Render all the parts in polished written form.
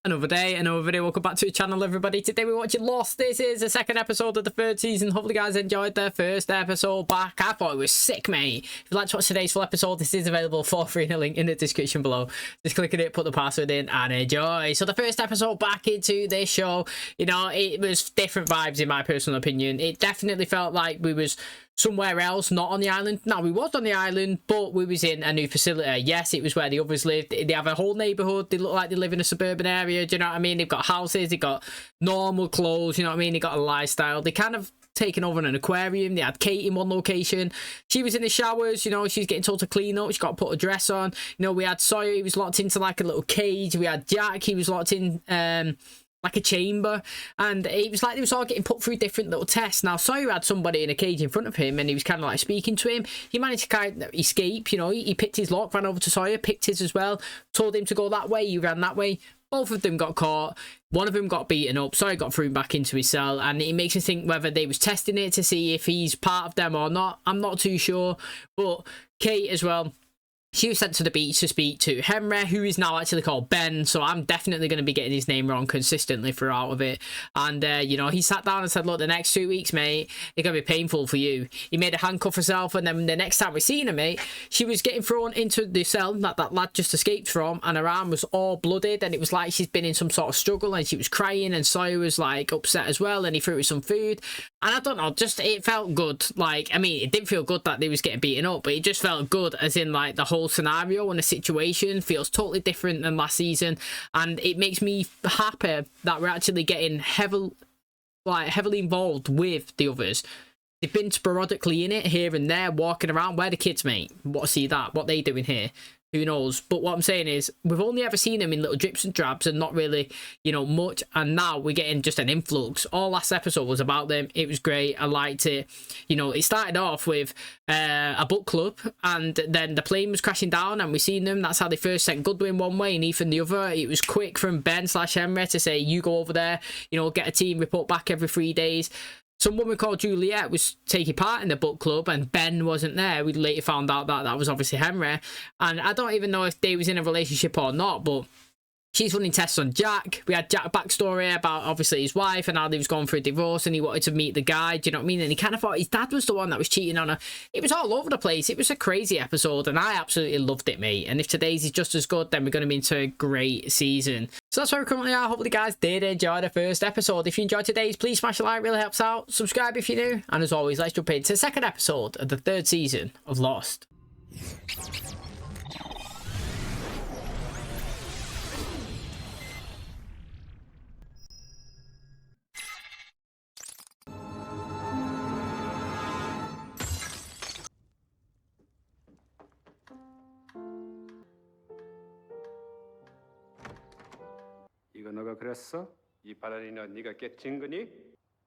Another day, another video. Welcome back to the channel, everybody. Today we're watching Lost. This is the second episode of the third season. Hopefully you guys enjoyed the first episode back. I thought it was sick, mate. If you'd like to watch today's full episode, this is available for free in a link in the description below. Just click on it, put the password in, and enjoy. So the first episode back into this show, you know, it was different vibes in my personal opinion. It definitely felt like we was somewhere else, not on the island. Now, we was on the island, but we was in a new facility. Yes, it was where the others lived. They have a whole neighborhood. They look like they live in a suburban area. Do you know what I mean? They've got houses. They've got normal clothes. You know what I mean? They got a lifestyle. They kind of taken over an aquarium. They had Kate in one location. She was in the showers. You know, she's getting told to clean up. She got to put a dress on. You know, we had Sawyer. He was locked into like a little cage. We had Jack. He was locked in like a chamber, and it was like they was all getting put through different little tests. Now Sawyer had somebody in a cage in front of him, and he was kind of like speaking to him. He managed to kind of escape. You know, he picked his lock, ran over to Sawyer, picked his as well, told him to go that way. He ran that way. Both of them got caught. One of them got beaten up. Sawyer got thrown back into his cell, and it makes me think whether they was testing it to see if he's part of them or not. I'm not too sure. But Kate as well, she was sent to the beach to speak to Henry, who is now actually called Ben. So I'm definitely going to be getting his name wrong consistently throughout of it. And, you know, he sat down and said, look, the next 2 weeks, mate, they're going to be painful for you. He made a handcuff herself. And then the next time we seen her, mate, she was getting thrown into the cell that lad just escaped from. And her arm was all blooded. And it was like she's been in some sort of struggle. And she was crying. And Sawyer was, like, upset as well. And he threw her some food. And I don't know, just it felt good. Like, I mean, it didn't feel good that they was getting beaten up. But it just felt good as in, like, the whole scenario and the situation feels totally different than last season, and it makes me happy that we're actually getting heavily involved with the others. They've been sporadically in it here and there, walking around. Where the kids, mate? What see that? What they doing here? Who knows? But what I'm saying is, we've only ever seen them in little drips and drabs and not really, you know, much. And now we're getting just an influx. All last episode was about them. It was great. I liked it. You know, it started off with a book club, and then the plane was crashing down, and we seen them. That's how they first sent Goodwin one way and Ethan the other. It was quick from Ben/Henry to say, you go over there, you know, get a team, report back every 3 days. Some woman called Juliet was taking part in the book club, and Ben wasn't there. We later found out that that was obviously Henry. And I don't even know if they was in a relationship or not, but she's running tests on Jack. We had Jack backstory about obviously his wife and how they was going through a divorce, and he wanted to meet the guy. Do you know what I mean? And he kind of thought his dad was the one that was cheating on her. It was all over the place. It was a crazy episode, and I absolutely loved it, mate. And if today's is just as good, then we're going to be into a great season. So that's where we currently are. Hopefully you guys did enjoy the first episode. If you enjoyed today's, please smash a like, really helps out. Subscribe if you're new. And as always, let's jump into the second episode of the third season of Lost. 이거 너가 그랬어? 이 발레리나 네가 깨친 거니?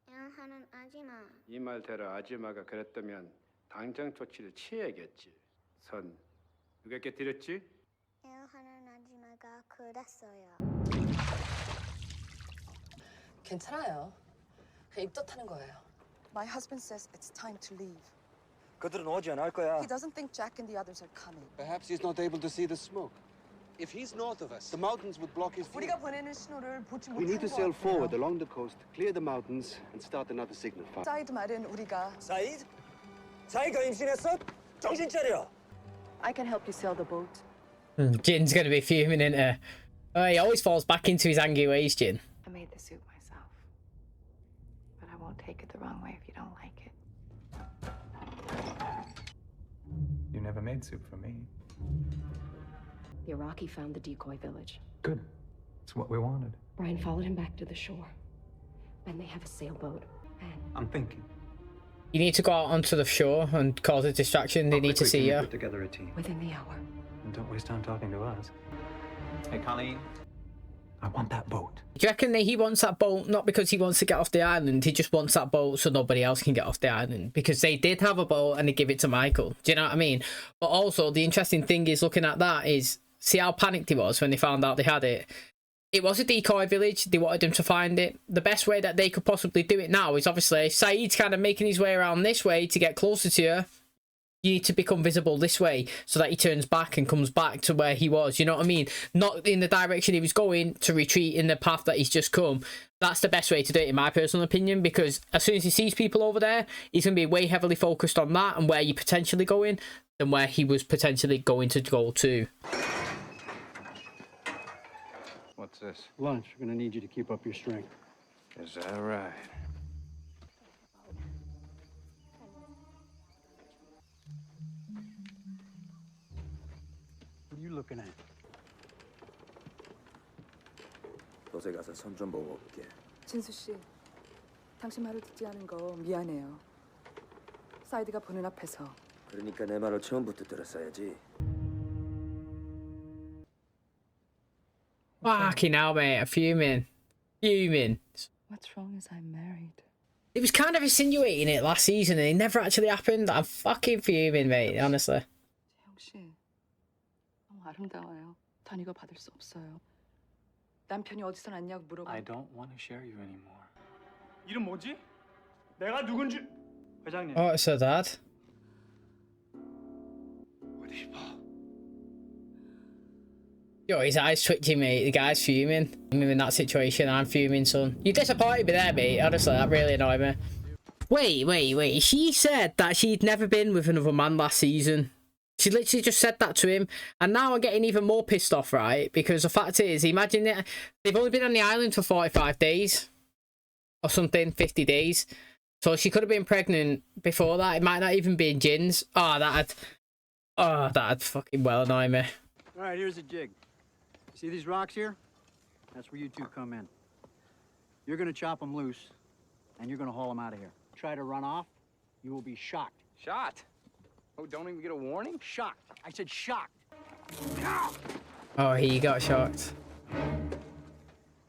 하는 아줌마. 이 말대로 아줌마가 그랬다면 당장 조치를 취해야겠지. 선, 누가 깨뜨렸지? 하는 아줌마가 그랬어요. 괜찮아요. 그냥 입덧하는 거예요. My husband says it's time to leave. 그들은 오지 않을 거야. He doesn't think Jack and the others are coming. Perhaps he's not able to see the smoke. If he's north of us, the mountains would block his view. 우리가 보내는 신호를 보지 We need to 못하는 sail 것 forward 같아요. along the coast, clear the mountains, and start another signal fire. 사이드 말은 우리가 사이드? 사이가 임신했어? 정신 차려. I can help you sail the boat. Jin's going to be fuming, isn't he? Oh, he always falls back into his angry ways, Jin. I made the suit myself, but I won't take it the wrong way if you don't like it. You never made soup for me. The Iraqi found the decoy village. Good. It's what we wanted. Brian followed him back to the shore. Then they have a sailboat, and I'm thinking. You need to go out onto the shore and cause a distraction. They need to see you. Put together a team. within the hour. And don't waste time talking to us. Hey, Colleen. I want that boat. Do you reckon that he wants that boat not because he wants to get off the island? He just wants that boat so nobody else can get off the island. Because they did have a boat and they give it to Michael. Do you know what I mean? But also, the interesting thing is looking at that is, see how panicked he was when they found out they had it. It was a decoy village. They wanted him to find it. The best way that they could possibly do it now is obviously Saeed's kind of making his way around this way to get closer to her. You need to become visible this way so that he turns back and comes back to where he was. You know what I mean? Not in the direction he was going, to retreat in the path that he's just come. That's the best way to do it, in my personal opinion, because as soon as he sees people over there, he's going to be way heavily focused on that and where you're potentially going than where he was potentially going to go to. What's this? Lunch. We're gonna need you to keep up your strength. Is that right? What are you looking at? 도세 가서 손 좀 보고 올게. 진수 씨, 당신 말을 듣지 않은 거 미안해요. 사이드가 보는 앞에서. 그러니까 내 말을 처음부터 들었어야지. Fucking hell, mate. I'm fuming. Fuming. What's wrong is I'm married. It was kind of insinuating it last season and it never actually happened. I'm fucking fuming, mate, honestly. 재영 씨, 너무 아름다워요. 전 이거 받을 수 없어요. 남편이 어디서 났냐고 물어봐. I don't want to share you anymore. 이름 뭐지? 내가 누군지. 회장님. Oh, it's her dad. 어디 봐. Yo, his eyes twitching, mate. The guy's fuming. I'm in that situation. I'm fuming, son. You disappointed me there, mate. Honestly, that really annoyed me. Wait. She said that she'd never been with another man last season. She literally just said that to him. And now I'm getting even more pissed off, right? Because the fact is, imagine it, they've only been on the island for 45 days. Or something, 50 days. So she could have been pregnant before that. It might not even be in JIN's. Oh, that'd fucking well annoy me. All right, here's a jig. See these rocks here? That's where you two come in. You're gonna chop them loose, and you're gonna haul them out of here. Try to run off, you will be shocked. Shot? Oh, don't even get a warning? Shocked. I said shocked. Oh, he got shocked.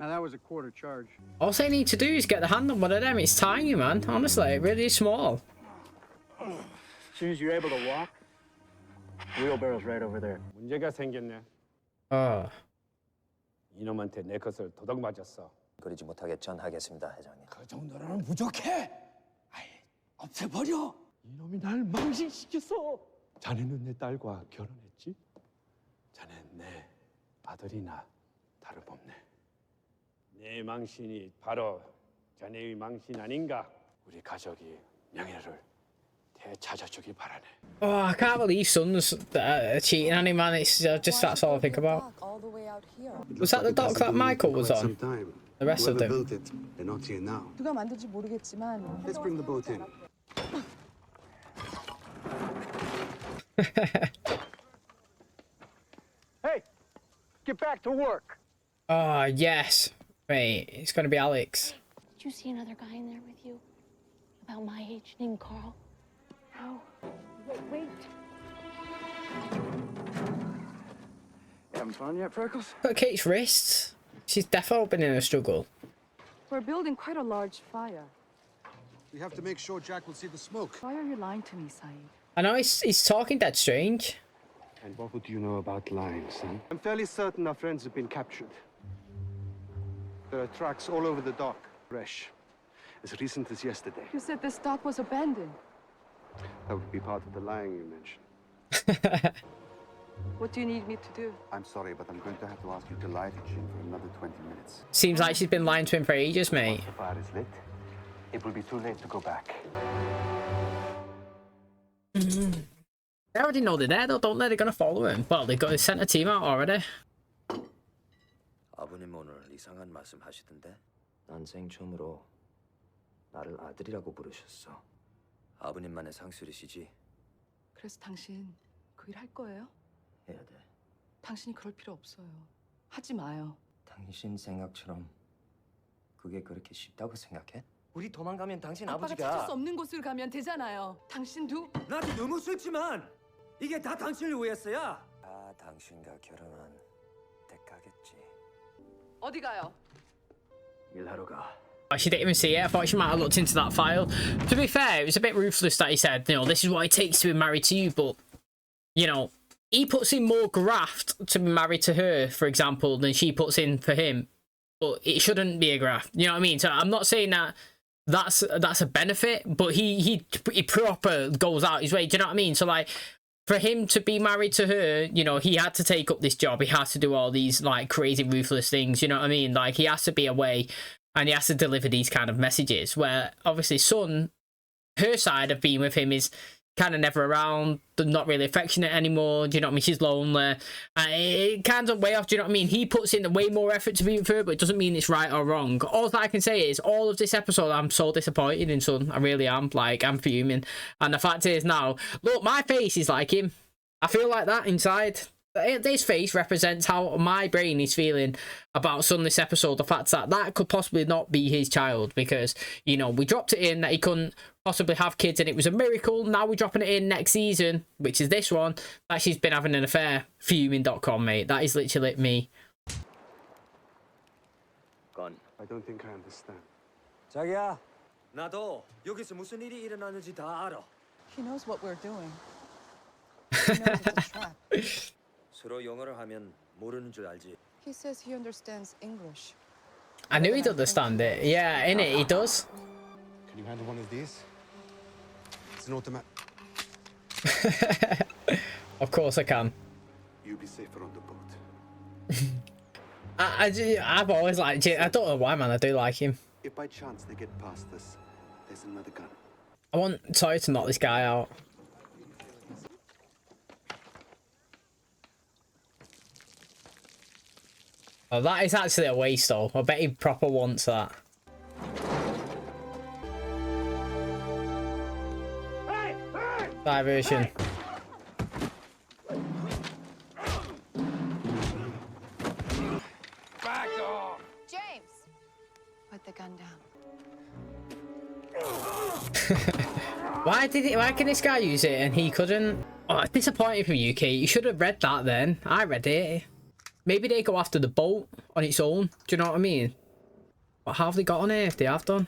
Now that was a quarter charge. All they need to do is get the hand on one of them. It's tiny, man. Honestly, it really is small. As soon as you're able to walk, the wheelbarrow's right over there. 문제가 생겼네. Oh. 이놈한테 내 것을 도둑 맞았어. 그러지 못하게 전하겠습니다, 회장님. 그 정도로는 부족해. 아이, 없애버려. 이놈이 날 망신시켰어. 자네는 내 딸과 결혼했지? 자넨 내 아들이나 다름없네. 내 망신이 바로 자네의 망신 아닌가? 우리 가족이 명예를 되찾아주길 바라네. Oh, I can't believe Son's cheating on him, man. It's just that's all I think about. Was that the dock that Michael was on? The rest of them. They're not here now. 누가 만든지 모르겠지만. Let's bring the boat in. Hey, get back to work. Oh, yes. Wait, it's going to be Alex. Did you see another guy in there with you? About my age, named Carl? No. Wait. You having fun yet, Freckles? Look at Kate's wrists. She's definitely been in a struggle. We're building quite a large fire. We have to make sure Jack will see the smoke. Why are you lying to me, Saeed? I know he's talking dead strange. And what would you know about lying, son? I'm fairly certain our friends have been captured. There are tracks all over the dock, fresh, as recent as yesterday. You said this dock was abandoned. That would be part of the lying you mentioned. What do you need me to do? I'm sorry, but I'm going to have to ask you to lie to Jin for another 20 minutes. Seems like she's been lying to him for ages, mate. Once the fire is lit, it will be too late to go back. They already know they're there, though, don't they? They're going to follow him. Well, they sent a team out already. 아버님 오늘 이상한 말씀 하시던데? 난생 처음으로 나를 아들이라고 부르셨어. 아버님만의 상술이시지? 그래서 당신 그 일 할 거예요? 해야 돼. 당신이 그럴 필요 없어요. 하지 마요. 당신 생각처럼 그게 그렇게 쉽다고 생각해? 우리 도망가면 당신 아빠가 아버지가 찾을 수 없는 곳을 가면 되잖아요. 당신도 나도 너무 싫지만 이게 다 당신을 위해서야. 다 당신과 결혼한 대가겠지. 어디 가요? 일하러 가. She didn't even see it. I thought she might have looked into that file. To be fair, it was a bit ruthless that he said, you know, this is what it takes to be married to you, but, you know, he puts in more graft to be married to her, for example, than she puts in for him. But it shouldn't be a graft. You know what I mean? So I'm not saying that that's a benefit, but he proper goes out his way. Do you know what I mean? So like, for him to be married to her, you know, he had to take up this job. He has to do all these like crazy, ruthless things. You know what I mean? Like, he has to be away and he has to deliver these kind of messages. Where obviously, Sun, her side of being with him is kind of never around, not really affectionate anymore. Do you know what I mean? She's lonely. It kind of way off. Do you know what I mean? He puts in way more effort to be with her, but it doesn't mean it's right or wrong. All that I can say is, all of this episode, I'm so disappointed in Sun. I really am. Like, I'm fuming. And the fact is now, look, my face is like him. I feel like that inside. This face represents how my brain is feeling about Sun this episode. The fact that that could possibly not be his child, because, you know, we dropped it in that he couldn't possibly have kids and it was a miracle. Now we're dropping it in next season, which is this one, that she's been having an affair. Fuming.com, mate. That is literally me. Gone. I don't think I understand. 자기야, 나도 여기서 무슨 일이 일어나는지 다 알아. He knows what we're doing. He knows it's a trap. 서로 영어를 하면 모르는 줄 알지. He says he understands English. I knew he'd understand it. Yeah, innit, he does. Can you handle one of these? It's an automatic. Of course I can. You be safer on the boat. I've always liked it. I don't know why, man. I do like him. If by chance they get past us, there's another gun. I want Toy to knock this guy out. Oh, that is actually a waste, though. I bet he proper wants that. Hey! Hey! Diversion. Hey! Back off! James! Put the gun down. Why can this guy use it and he couldn't? Oh, it's disappointing from UK. You should have read that then. I read it. Maybe they go after the boat on its own. Do you know what I mean? What have they got on here if they have done?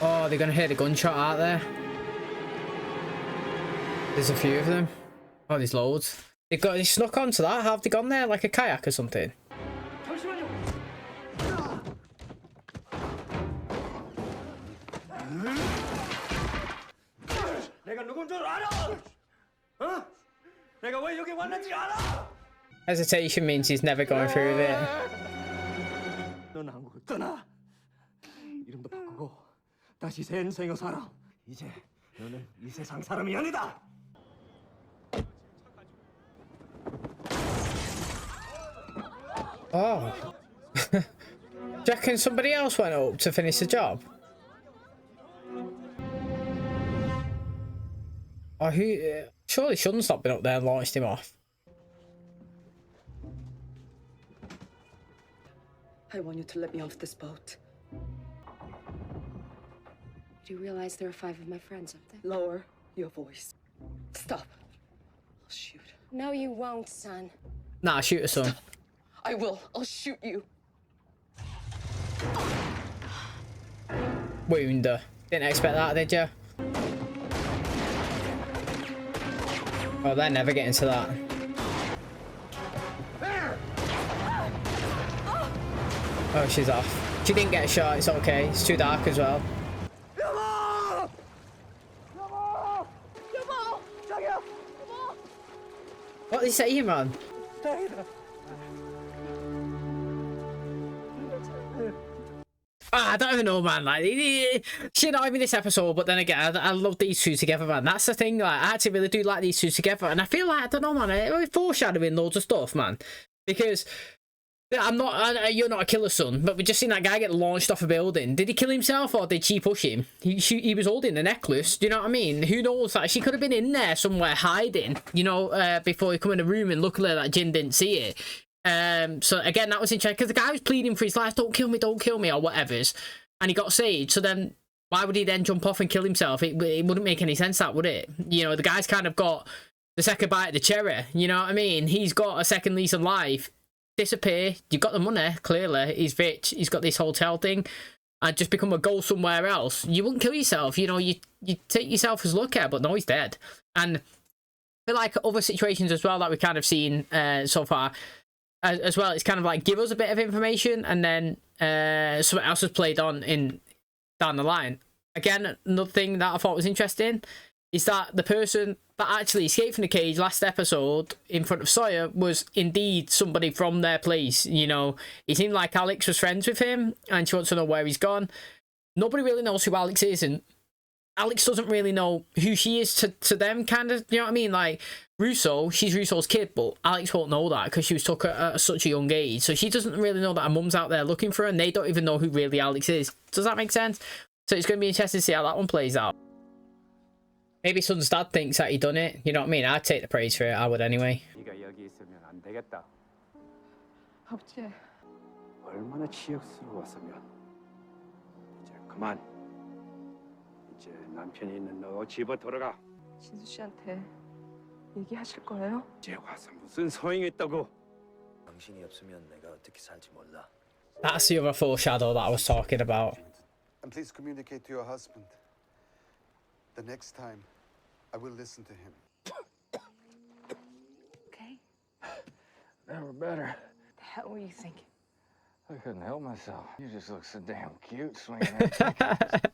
Oh, they're going to hear the gunshot out there. There's a few of them. Oh, there's loads. They snuck onto that. How have they gone there? Like a kayak or something? 내가 누군 줄 알아? 어? 내가 왜 여기 왔는지 알아? Hesitation means he's never going through with it. 넌 한국을 떠나. 이름도 바꾸고 다시 새 인생을 살아. 이제 너는 이 세상 사람이 아니다. Oh. Do you reckon somebody else went up to finish the job? Oh, who? Surely Shun's not been up there and launched him off. I want you to let me off this boat. Do you realize there are 5 of my friends up there? Lower your voice. Stop. I'll shoot. No, you won't, son. Nah, shoot her, son. I will. I'll shoot you. Wound her. Didn't expect that, did you? Oh, they're never getting to that. Oh, she's off. She didn't get a shot. It's okay. It's too dark as well. What are they saying, man? I don't even know, man. Like, shit, not even this episode, but then again, I love these two together, man. That's the thing. Like, I actually really do like these two together, and I feel like, I don't know, man. We're foreshadowing loads of stuff, man. Because you're not a killer, son, but we just seen that guy get launched off a building. Did he kill himself or did she push him? He was holding the necklace. Do you know what I mean? Who knows? Like, she could have been in there somewhere hiding, you know, before he come in the room, and luckily that Jin didn't see it. So again, that was interesting because the guy was pleading for his life, don't kill me, or whatever's, and he got saved. So then why would he then jump off and kill himself? It wouldn't make any sense, that would it? You know, the guy's kind of got the second bite of the cherry, you know what I mean? He's got a second lease on life. Disappear, you've got the money, clearly, he's rich, he's got this hotel thing, and just become a goal somewhere else. You wouldn't kill yourself, you know, you take yourself as lucky, but no, he's dead. And I feel like other situations as well that we've kind of seen so far as well, it's kind of like give us a bit of information and then something else is played on down the line. again, another thing that I thought was interesting is that the person that actually escaped from the cage last episode in front of Sawyer was indeed somebody from their place. You know, it seemed like Alex was friends with him and she wants to know where he's gone. Nobody really knows who Alex is, and Alex doesn't really know who she is to them, kind of, you know what I mean? Like, Russo, she's Russo's kid, but Alex won't know that because she was took at such a young age. So she doesn't really know that her mum's out there looking for her, and they don't even know who really Alex is. Does that make sense? So it's going to be interesting to see how that one plays out. Maybe Son's dad thinks that he done it. You know what I mean? I'd take the praise for it. I would anyway. 아버지, 얼마나 치욕스러웠으면. 이제 그만. 이제 남편이 있는 너 집에 돌아가. 진수 씨한테 얘기하실 거예요? 이제 와서 무슨 소용이 있다고? 당신이 없으면 내가 어떻게 살지 몰라. That's the other foreshadow that I was talking about. And please communicate to your husband. The next time, I will listen to him. Okay. Never better. The hell were you thinking? I couldn't help myself. You just look so damn cute swinging that.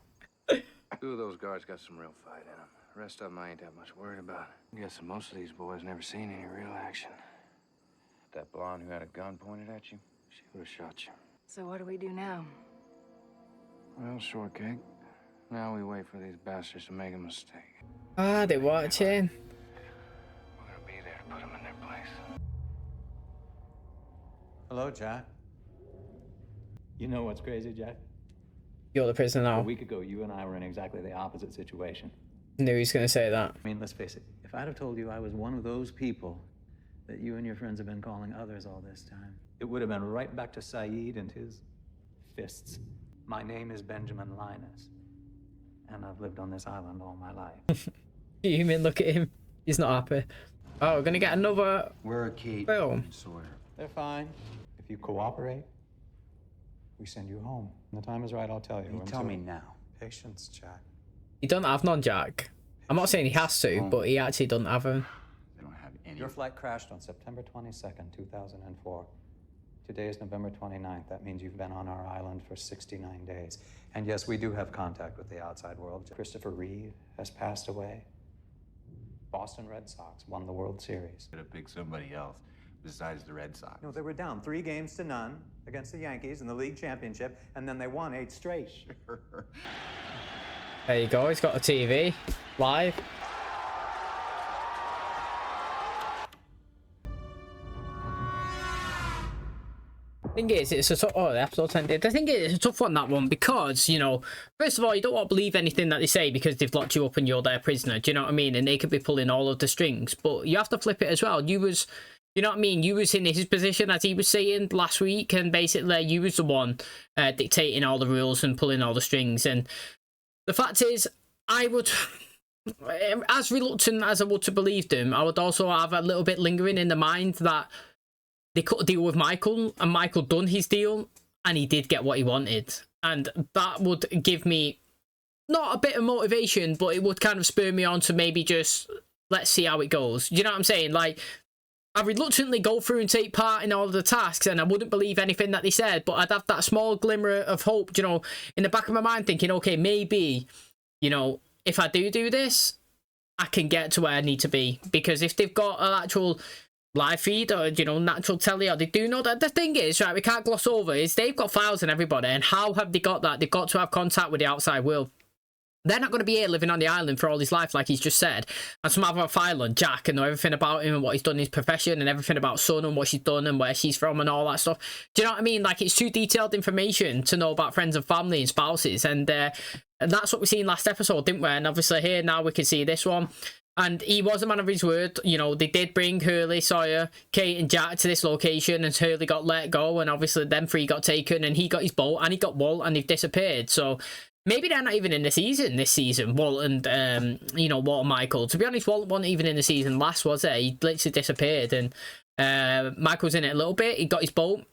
Two of those guards got some real fight in them. The rest of them I ain't that much worried about. I'm guessing most of these boys never seen any real action. That blonde who had a gun pointed at you, she would have shot you. So what do we do now? Well, shortcake. Now we wait for these bastards to make a mistake. Ah, they're watching. We're gonna be there to put them in their place. Hello, Jack. You know what's crazy, Jack? You're the prisoner now. A week ago, you and I were in exactly the opposite situation. Knew he was going to say that. I mean, let's face it. If I'd have told you I was one of those people that you and your friends have been calling others all this time, it would have been right back to Saeed and his fists. My name is Benjamin Linus, and I've lived on this island all my life. You mean look at him? He's not happy. Oh, we're going to get another Where are Kate film. and Sawyer? They're fine. If you cooperate, we send you home. When the time is right, I'll tell you. You tell me now. Patience, Jack. He doesn't have none, Jack. I'm not saying he has to, but he actually doesn't have them. They don't have any. Your flight crashed on September 22nd, 2004. Today is November 29th. That means you've been on our island for 69 days. And yes, we do have contact with the outside world. Christopher Reeve has passed away. Boston Red Sox won the World Series. Could have picked somebody else besides the Red Sox. No, they were down 3-0 against the Yankees in the league championship, and then they won 8 straight. Sure. There you go. He's got a TV live. Thing is, it's a tough. Oh, the episode ended. The thing is, it's a tough one, that one, because, you know, first of all, you don't want to believe anything that they say because they've locked you up and you're their prisoner. Do you know what I mean? And they could be pulling all of the strings, but you have to flip it as well. You was, you know what I mean? You was in his position, as he was saying last week, and basically you was the one dictating all the rules and pulling all the strings. And the fact is, I would, as reluctant as I would to believe them, I would also have a little bit lingering in the mind that they cut a deal with Michael, and Michael done his deal, and he did get what he wanted. And that would give me, not a bit of motivation, but it would kind of spur me on to maybe just, let's see how it goes. You know what I'm saying? Like, I reluctantly go through and take part in all of the tasks, and I wouldn't believe anything that they said, but I'd have that small glimmer of hope, you know, in the back of my mind thinking, okay, maybe, you know, if I do this, I can get to where I need to be. Because if they've got an actual live feed or, you know, natural telly, or they do know that, the thing is, right, we can't gloss over, is they've got files on everybody, and how have they got that? They've got to have contact with the outside world. They're not going to be here living on the island for all his life, like he's just said, and somehow have a file on Jack and know everything about him and what he's done in his profession and everything about Sun and what she's done and where she's from and all that stuff. Do you know what I mean? Like, it's too detailed information to know about friends and family and spouses, and that's what we seen last episode, didn't we? And obviously here now we can see this one. And he was a man of his word. You know, they did bring Hurley, Sawyer, Kate and Jack to this location, and Hurley got let go, and obviously them three got taken, and he got his boat, and he got Walt, and they've disappeared. So maybe they're not even in the season this season, Walt and, you know, Walt and Michael. To be honest, Walt wasn't even in the season last, was it? He literally disappeared, and Michael's in it a little bit. He got his boat.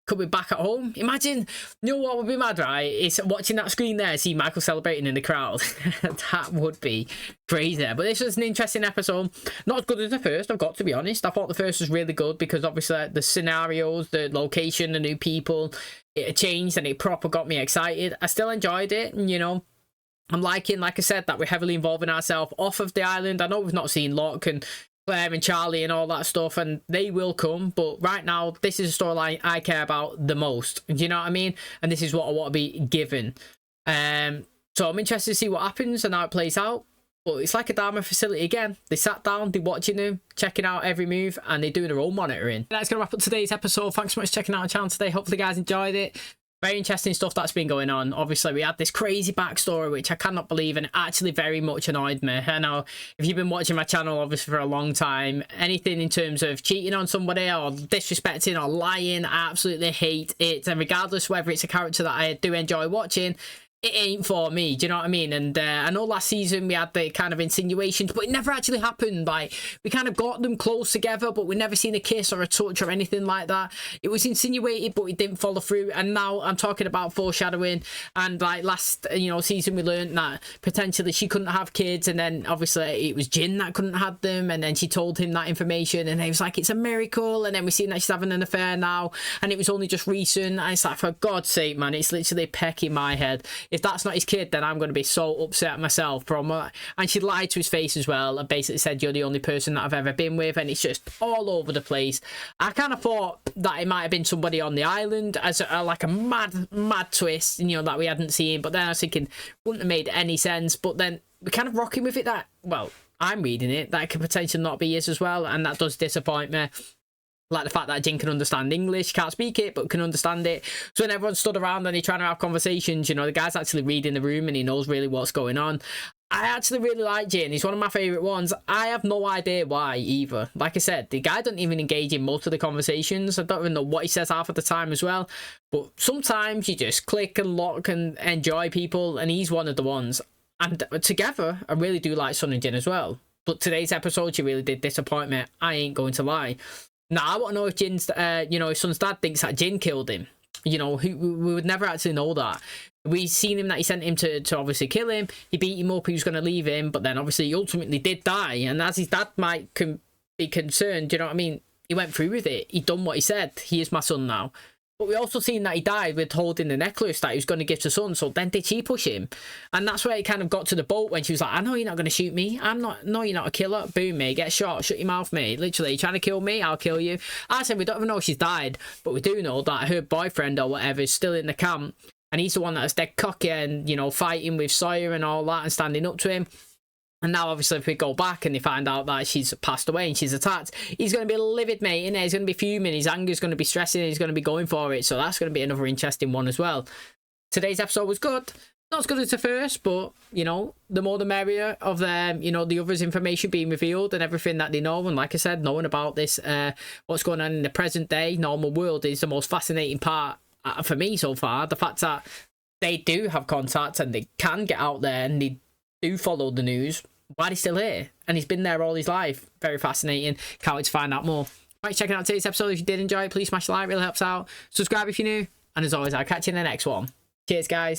Could be back at home. Imagine, you know what would be mad, right? Is watching that screen there, see Michael celebrating in the crowd. That would be crazy. But this was an interesting episode. Not as good as the first, I've got to be honest. I thought the first was really good because obviously the scenarios, the location, the new people, it changed and it proper got me excited. I still enjoyed it, you know. I'm liking, like I said, that we're heavily involving ourselves off of the island. I know we've not seen Locke and Claire and Charlie and all that stuff, and they will come, but right now this is a storyline I care about the most. Do you know what I mean? And this is what I want to be given. So I'm interested to see what happens and how it plays out. But it's like a Dharma facility again. They sat down, they're watching them, checking out every move, and they're doing their own monitoring. That's going to wrap up today's episode. Thanks so much for checking out our channel today. Hopefully you guys enjoyed it. Very interesting stuff that's been going on. Obviously, we had this crazy backstory, which I cannot believe, and it actually very much annoyed me. I know if you've been watching my channel, obviously, for a long time, anything in terms of cheating on somebody or disrespecting or lying, I absolutely hate it. And regardless whether it's a character that I do enjoy watching, it ain't for me. Do you know what I mean? And I know last season we had the kind of insinuations, but it never actually happened. Like, we kind of got them close together, but we never seen a kiss or a touch or anything like that. It was insinuated, but it didn't follow through. And now I'm talking about foreshadowing. And like last, season, we learned that potentially she couldn't have kids, and then obviously it was Jin that couldn't have them, and then she told him that information, and he was like, it's a miracle. And then we seen that she's having an affair now, and it was only just recent. And it's like, for God's sake, man, it's literally a peck in my head. If that's not his kid, then I'm going to be so upset myself. And she lied to his face as well and basically said, you're the only person that I've ever been with, and it's just all over the place. I kind of thought that it might have been somebody on the island as like a mad twist, that we hadn't seen, but then I was thinking, wouldn't have made any sense. But then we're kind of rocking with it that, well, I'm reading it, that it could potentially not be his as well, and that does disappoint me. Like the fact that Jin can understand English, can't speak it, but can understand it. So when everyone stood around and they're trying to have conversations, the guy's actually reading the room and he knows really what's going on. I actually really like Jin. He's one of my favourite ones. I have no idea why either. Like I said, the guy doesn't even engage in most of the conversations. I don't even know what he says half of the time as well. But sometimes you just click and lock and enjoy people, and he's one of the ones. And together, I really do like Sun and Jin as well. But today's episode, she really did disappoint me. I ain't going to lie. Now, I want to know if Jin's, his son's dad thinks that Jin killed him. We would never actually know that. We seen him that he sent him to obviously kill him. He beat him up. He was going to leave him. But then obviously he ultimately did die. And as his dad might be concerned, you know what I mean? He went through with it. He done what he said. He is my son now. But we also seen that he died with holding the necklace that he was going to give to Sun. So then did she push him? And that's where it kind of got to the boat when she was like, I know you're not going to shoot me. No, you're not a killer. Boom, mate. Get shot. Shut your mouth, mate. Literally, you're trying to kill me? I'll kill you. I said we don't even know she's died. But we do know that her boyfriend or whatever is still in the camp. And he's the one that's dead cocky and, fighting with Sawyer and all that and standing up to him. And now, obviously, if we go back and they find out that she's passed away and she's attacked, he's going to be livid, mate, innit? He's going to be fuming. His anger's going to be stressing. He's going to be going for it. So that's going to be another interesting one as well. Today's episode was good. Not as good as the first, but, the more the merrier of them, the others' information being revealed and everything that they know. And like I said, knowing about this, what's going on in the present day, normal world is the most fascinating part for me so far. The fact that they do have contact and they can get out there and they do follow the news. Why he's still here? And he's been there all his life. Very fascinating. Can't wait to find out more. Right, checking out today's episode. If you did enjoy it, please smash the like. Really helps out. Subscribe if you're new. And as always, I'll catch you in the next one. Cheers, guys.